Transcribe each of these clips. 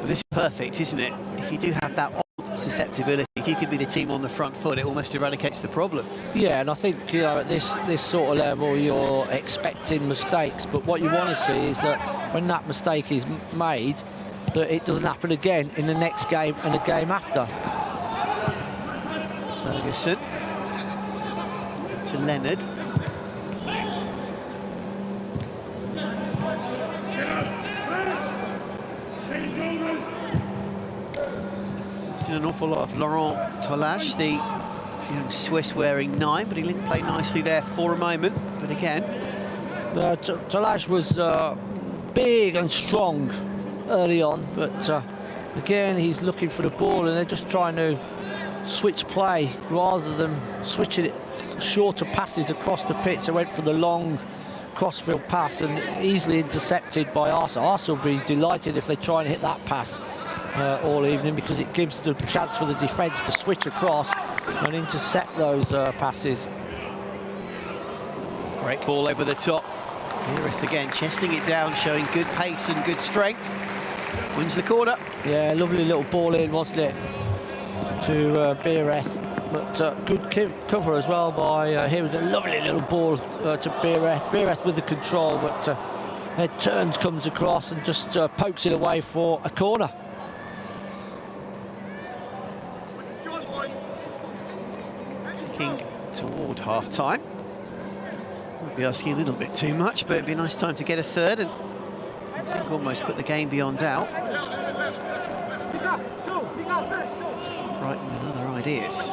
Well, this is perfect, isn't it? If you do have that old susceptibility, if you could be the team on the front foot, it almost eradicates the problem. Yeah, and I think, you know, at this sort of level, you're expecting mistakes, but what you want to see is that when that mistake is made, that it doesn't happen again in the next game and the game after. Ferguson to Leonard. Seen an awful lot of Laurent Tolache, the young Swiss wearing 9, but he didn't play nicely there for a moment. But again, Tolache was big and strong early on, but again he's looking for the ball, and they're just trying to switch play rather than switching it shorter passes across the pitch. They went for the long crossfield pass and easily intercepted by Arsenal. Arsenal will be delighted if they try and hit that pass all evening, because it gives the chance for the defence to switch across and intercept those passes. Great ball over the top. Beereth again chesting it down, showing good pace and good strength. Wins the corner. Yeah, lovely little ball in, wasn't it, to Beereth, but good cover as well by here with a lovely little ball to Beereth. Beereth with the control, but head turns, comes across and just pokes it away for a corner. Ticking toward half-time. Might be asking a little bit too much, but it'd be a nice time to get a third, and I think almost put the game beyond doubt. Brighton with other ideas.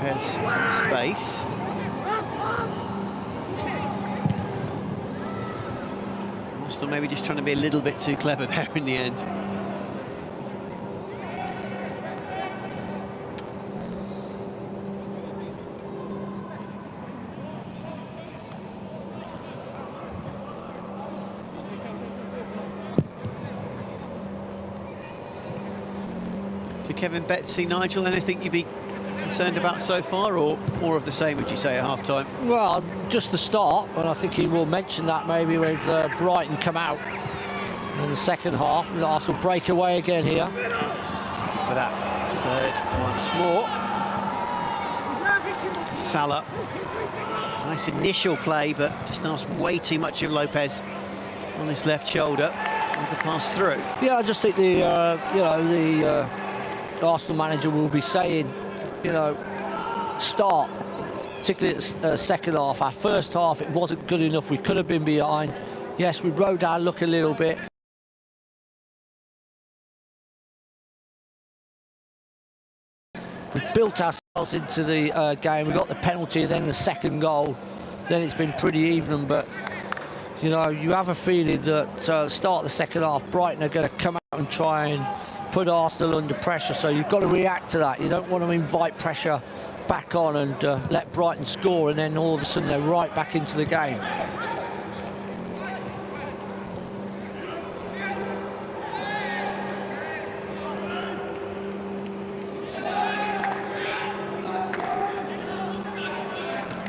Lopez in space. Arsenal maybe just trying to be a little bit too clever there in the end. For Kevin Betsy, Nigel, anything you'd be concerned about so far, or more of the same, would you say, at half-time? Well, just the start, and I think he will mention that maybe with Brighton come out in the second half, and Arsenal break away again here. For that third once more. Salah. Nice initial play, but just asked way too much of Lopez on his left shoulder with the pass through. Yeah, I just think the Arsenal manager will be saying, you know, start, particularly at second half. Our first half, it wasn't good enough. We could have been behind. Yes, we rode our luck a little bit. We built ourselves into the game. We got the penalty, then the second goal. Then it's been pretty even, but you know, you have a feeling that start the second half, Brighton are going to come out and try and put Arsenal under pressure, so you've got to react to that. You don't want to invite pressure back on and let Brighton score, and then all of a sudden they're right back into the game.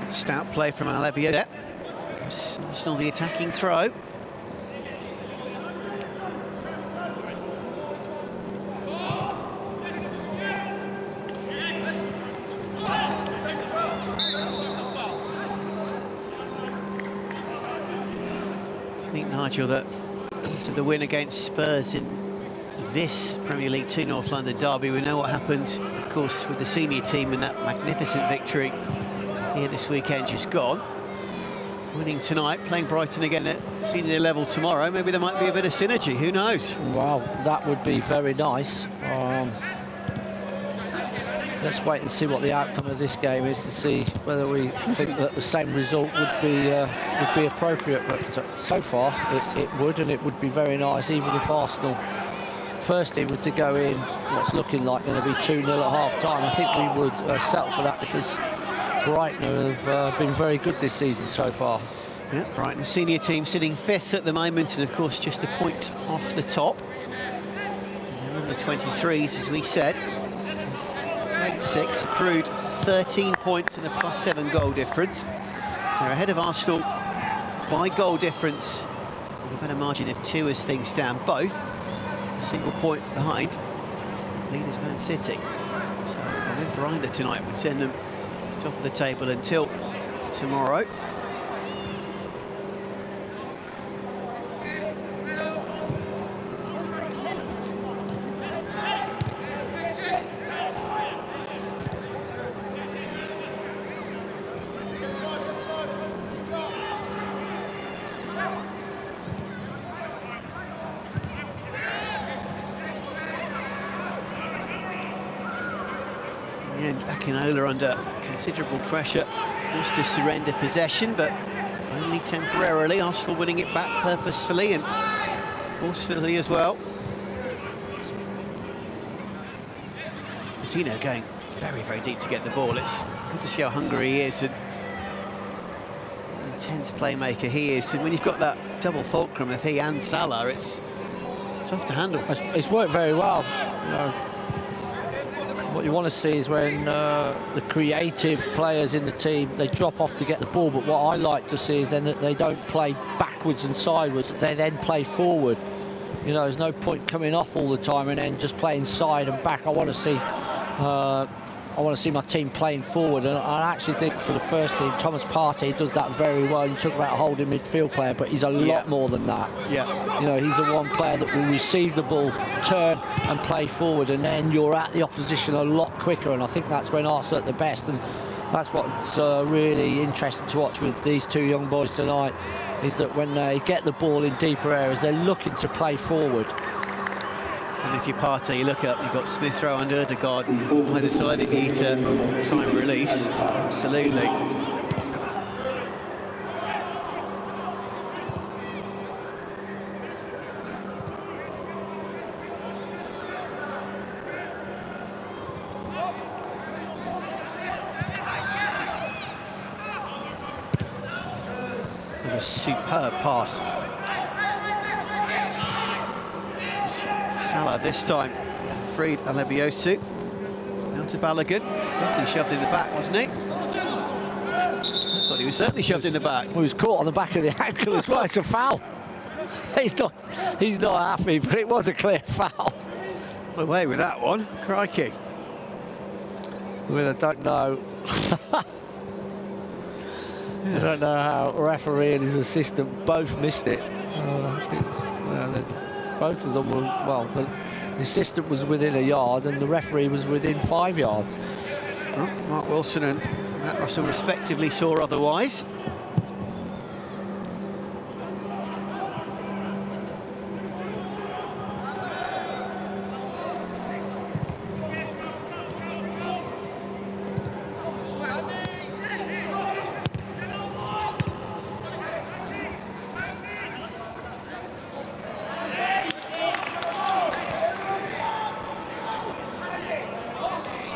Stout play from Alabiet. Arsenal the attacking throw. I think, Nigel, that after the win against Spurs in this Premier League 2 North London derby, we know what happened, of course, with the senior team in that magnificent victory here this weekend just gone. Winning tonight, playing Brighton again at senior level tomorrow, maybe there might be a bit of synergy, who knows? Wow, that would be very nice. Let's wait and see what the outcome of this game is to see whether we think that the same result would be appropriate. But so far, it would, and it would be very nice, even if Arsenal first team were to go in what's looking like going to be 2-0 at half-time. I think we would settle for that, because Brighton have been very good this season so far. Yeah, Brighton senior team sitting 5th at the moment, and of course just a point off the top. And the 23s, as we said, grade 6 accrued 13 points and a +7 goal difference. They're ahead of Arsenal by goal difference, with a better margin of 2 as things stand, both a single point behind leaders Man City. So a win for either tonight would send them top of the table until tomorrow. And Akinola under considerable pressure, forced to surrender possession, but only temporarily. Arsenal winning it back purposefully and forcefully as well. Coutinho going very, very deep to get the ball. It's good to see how hungry he is and intense playmaker he is. And when you've got that double fulcrum of he and Salah, it's tough to handle. It's worked very well. You know, what you want to see is when the creative players in the team, they drop off to get the ball, but what I like to see is then that they don't play backwards and sideways, they then play forward. You know, there's no point coming off all the time and then just playing side and back. I want to see my team playing forward, and I actually think for the first team, Thomas Partey does that very well. You talk about a holding midfield player, but he's a lot more than that. You know, he's the one player that will receive the ball, turn and play forward, and then you're at the opposition a lot quicker, and I think that's when Arsenal are at the best, and that's what's really interesting to watch with these two young boys tonight, is that when they get the ball in deeper areas, they're looking to play forward. And if you're Partey, you look up, you've got Smith Rowe and Ødegaard either side of you to try and release. Absolutely. A superb pass. Salah this time freed Alebiosu. Now to Balogun. Definitely shoved in the back, wasn't he? I thought he was certainly shoved in the back. He was caught on the back of the ankle as well. It's a foul. He's not happy, but it was a clear foul. Got away with that one. Crikey. I mean, I don't know. I don't know how referee and his assistant both missed it. Both of them were, well, the assistant was within a yard and the referee was within 5 yards. Well, Mark Wilson and Matt Russell respectively saw otherwise.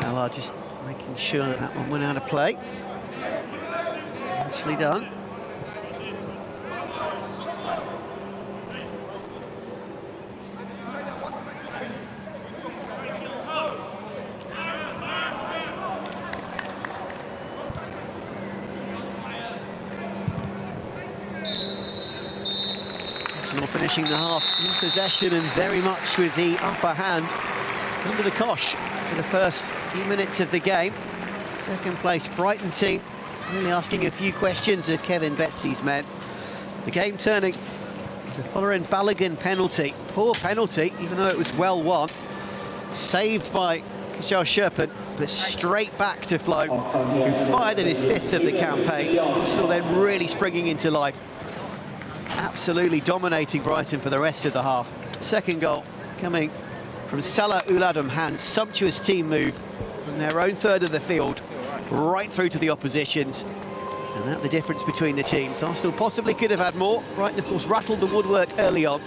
Salah just making sure that that one went out of play. Nicely done. Arsenal finishing the half in possession and very much with the upper hand under the cosh for the first few minutes of the game. Second place Brighton team really asking a few questions of Kevin Betsy's men. The game turning the Folarin Balogun penalty. Poor penalty, even though it was well won. Saved by Kjell Sherpen, but straight back to Flo, who fired at his 5th of the campaign. So then really springing into life. Absolutely dominating Brighton for the rest of the half. Second goal coming from Salah Ouladamhan. Sumptuous team move from their own third of the field right through to the opposition's, and that's the difference between the teams. Arsenal possibly could have had more. Brighton, of course, rattled the woodwork early on.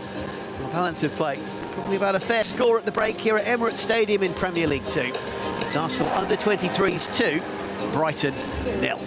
The balance of play, probably about a fair score at the break here at Emirates Stadium in Premier League 2. It's Arsenal under 23s 2, Brighton 0.